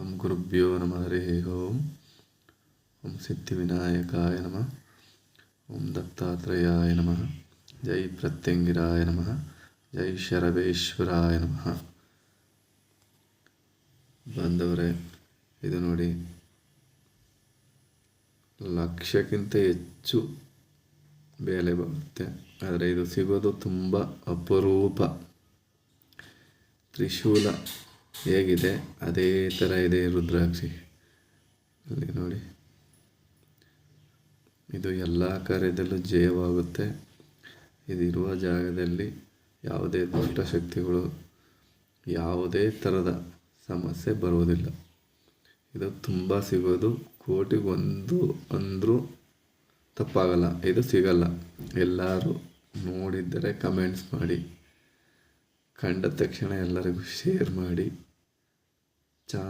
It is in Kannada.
ಓಂ ಗುರುಭ್ಯೋ ನಮಃ ಹರಿ ಓಂ. ಓಂ ಸಿದ್ಧಿವಿನಾಯಕಾಯ ನಮಃ. ಓಂ ದತ್ತಾತ್ರೇಯಾಯ ನಮಃ. ಜೈ ಪ್ರತ್ಯಂಗಿರಾಯ ನಮಃ. ಜೈ ಶರಬೇಶ್ವರಾಯ ನಮಃ. ಬಂದವರೇ, ಇದು ನೋಡಿ, ಲಕ್ಷಕ್ಕಿಂತ ಹೆಚ್ಚು ಬೆಲೆ ಬರುತ್ತೆ. ಆದರೆ ಇದು ಸಿಗೋದು ತುಂಬ ಅಪರೂಪ. ತ್ರಿಶೂಲ ಹೇಗಿದೆ ಅದೇ ಥರ ಇದೆ ರುದ್ರಾಕ್ಷಿ. ಅಲ್ಲಿ ನೋಡಿ, ಇದು ಎಲ್ಲ ಕಾರ್ಯದಲ್ಲೂ ಜಯವಾಗುತ್ತೆ. ಇದಿರುವ ಜಾಗದಲ್ಲಿ ಯಾವುದೇ ದುಷ್ಟಶಕ್ತಿಗಳು, ಯಾವುದೇ ಥರದ ಸಮಸ್ಯೆ ಬರುವುದಿಲ್ಲ. ಇದು ತುಂಬ ಸಿಗೋದು ಕೋಟಿಗೊಂದು ಅಂದರೂ ತಪ್ಪಾಗಲ್ಲ. ಇದು ಸಿಗಲ್ಲ. ಎಲ್ಲರೂ ನೋಡಿದ್ದರೆ ಕಮೆಂಟ್ಸ್ ಮಾಡಿ, ಕಂಡ ತಕ್ಷಣ ಎಲ್ಲರಿಗೂ ಶೇರ್ ಮಾಡಿ.